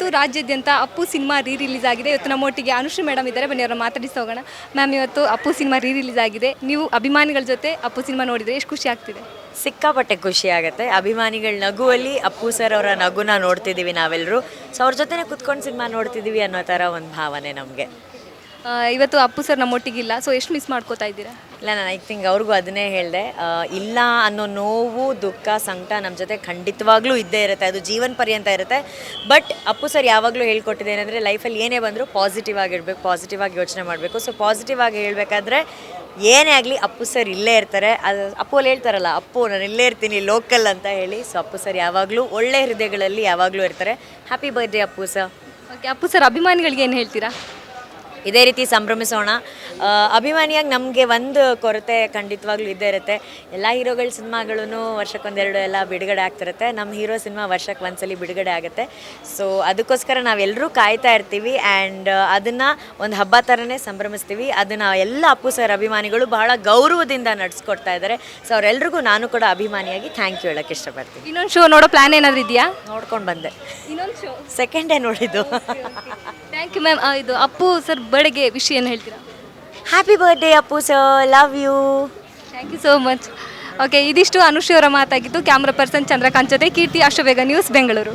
ಇವತ್ತು ರಾಜ್ಯಾದ್ಯಂತ Appu cinema release ಆಗಿದೆ. ಇವತ್ತು ನಮ್ಮೊಟ್ಟಿಗೆ ಅನುಶ್ರೀ ಮೇಡಮ್ ಇದ್ದಾರೆ, ಬನ್ನಿ ಅವರ ಮಾತಾಡಿಸಿ ಹೋಗೋಣ. ಮ್ಯಾಮ್, ಇವತ್ತು ಅಪ್ಪು ಸಿನಿಮಾ ರಿಲೀಸ್ ಆಗಿದೆ. ನೀವು ಅಭಿಮಾನಿಗಳ ಜೊತೆ ಅಪ್ಪು ಸಿನಿಮಾ ನೋಡಿದರೆ ಎಷ್ಟು ಖುಷಿ ಆಗ್ತಿದೆ? ಸಿಕ್ಕಾಪಟ್ಟೆ ಖುಷಿ ಆಗುತ್ತೆ. ಅಭಿಮಾನಿಗಳ ನಗುವಲ್ಲಿ ಅಪ್ಪು ಸರ್ ಅವರ ನಗುನ ನೋಡ್ತಿದ್ದೀವಿ ನಾವೆಲ್ಲರೂ. ಸೊ ಅವ್ರ ಜೊತೆನೇ ಕುತ್ಕೊಂಡು ಸಿನಿಮಾ ನೋಡ್ತಿದ್ದೀವಿ ಅನ್ನೋ ಥರ ಒಂದು ಭಾವನೆ ನಮಗೆ. ಇವತ್ತು ಅಪ್ಪು ಸರ್ ನಮ್ಮೊಟ್ಟಿಗಿಲ್ಲ, ಸೊ ಎಷ್ಟು ಮಿಸ್ ಮಾಡ್ಕೋತಾ ಇದ್ದೀರಾ? ಇಲ್ಲ, ನಾನು ಐ ಥಿಂಕ್ ಅವ್ರಿಗೂ ಅದನ್ನೇ ಹೇಳಿದೆ, ಇಲ್ಲ ಅನ್ನೋ ನೋವು, ದುಃಖ, ಸಂಕಟ ನಮ್ಮ ಜೊತೆ ಖಂಡಿತವಾಗ್ಲೂ ಇದ್ದೇ ಇರುತ್ತೆ. ಅದು ಜೀವನ ಪರ್ಯಂತ ಇರುತ್ತೆ. ಬಟ್ ಅಪ್ಪು ಸರ್ ಯಾವಾಗಲೂ ಹೇಳ್ಕೊಟ್ಟಿದೆ ಏನಂದರೆ, ಲೈಫಲ್ಲಿ ಏನೇ ಬಂದರೂ ಪಾಸಿಟಿವ್ ಆಗಿರಬೇಕು, ಪಾಸಿಟಿವ್ ಆಗಿ ಯೋಚನೆ ಮಾಡಬೇಕು. ಸೊ ಪಾಸಿಟಿವ್ ಆಗಿ ಹೇಳಬೇಕಾದ್ರೆ ಏನೇ ಆಗಲಿ ಅಪ್ಪು ಸರ್ ಇಲ್ಲೇ ಇರ್ತಾರೆ. ಅದು ಅಪ್ಪು ಅಲ್ಲಿ ಹೇಳ್ತಾರಲ್ಲ, ಅಪ್ಪು ನಾನು ಇಲ್ಲೇ ಇರ್ತೀನಿ ಲೋಕಲ್ ಅಂತ ಹೇಳಿ. ಸೊ ಅಪ್ಪು ಸರ್ ಯಾವಾಗಲೂ ಒಳ್ಳೆ ಹೃದಯಗಳಲ್ಲಿ ಯಾವಾಗಲೂ ಇರ್ತಾರೆ. Happy birthday Appu sir. Okay, Appu sir ಅಭಿಮಾನಿಗಳಿಗೆ ಏನು ಹೇಳ್ತೀರಾ? ಇದೇ ರೀತಿ ಸಂಭ್ರಮಿಸೋಣ. ಅಭಿಮಾನಿಯಾಗಿ ನಮಗೆ ಒಂದು ಕೊರತೆ ಖಂಡಿತವಾಗ್ಲೂ ಇದ್ದೇ ಇರುತ್ತೆ. ಎಲ್ಲ ಹೀರೋಗಳ ಸಿನಿಮಾಗಳೂ ವರ್ಷಕ್ಕೊಂದೆರಡು ಎಲ್ಲ ಬಿಡುಗಡೆ ಆಗ್ತಿರುತ್ತೆ. ನಮ್ಮ ಹೀರೋ ಸಿನಿಮಾ ವರ್ಷಕ್ಕೆ ಒಂದ್ಸಲಿ ಬಿಡುಗಡೆ ಆಗುತ್ತೆ. ಸೊ ಅದಕ್ಕೋಸ್ಕರ ನಾವೆಲ್ಲರೂ ಕಾಯ್ತಾ ಇರ್ತೀವಿ ಆ್ಯಂಡ್ ಅದನ್ನು ಒಂದು ಹಬ್ಬ ಥರನೇ ಸಂಭ್ರಮಿಸ್ತೀವಿ. ಅದನ್ನು ಎಲ್ಲ ಅಪ್ಪು ಸರ್ ಅಭಿಮಾನಿಗಳು ಬಹಳ ಗೌರವದಿಂದ ನಡೆಸ್ಕೊಡ್ತಾ ಇದ್ದಾರೆ. ಸೊ ಅವರೆಲ್ರಿಗೂ ನಾನು ಕೂಡ ಅಭಿಮಾನಿಯಾಗಿ ಥ್ಯಾಂಕ್ ಯು ಹೇಳೋಕ್ಕೆ ಇಷ್ಟಪಡ್ತೀನಿ. ಇನ್ನೊಂದು ಶೋ ನೋಡೋ ಪ್ಲಾನ್ ಏನಾದರೂ ಇದೆಯಾ? ನೋಡ್ಕೊಂಡು ಬಂದೆ, ಇನ್ನೊಂದು ಶೋ ಸೆಕೆಂಡ್ ಡೇ ನೋಡಿದ್ದು. Thank you ma'am. ಇದು ಅಪ್ಪು ಸರ್ ಬರ್ಡೇಗೆ ವಿಷಯ ಏನು ಹೇಳ್ತೀರಾ? Happy birthday Appu sir, love you. Thank you so much. Okay, ಇದಿಷ್ಟು ಅನುಶ್ರೀ ಅವರ ಮಾತಾಗಿದ್ದು. ಕ್ಯಾಮ್ರಾ ಪರ್ಸನ್ ಚಂದ್ರಕಾಂತ್ ಜೊತೆ ಕೀರ್ತಿ, ಅಶ್ವವೇಗ ನ್ಯೂಸ್, ಬೆಂಗಳೂರು.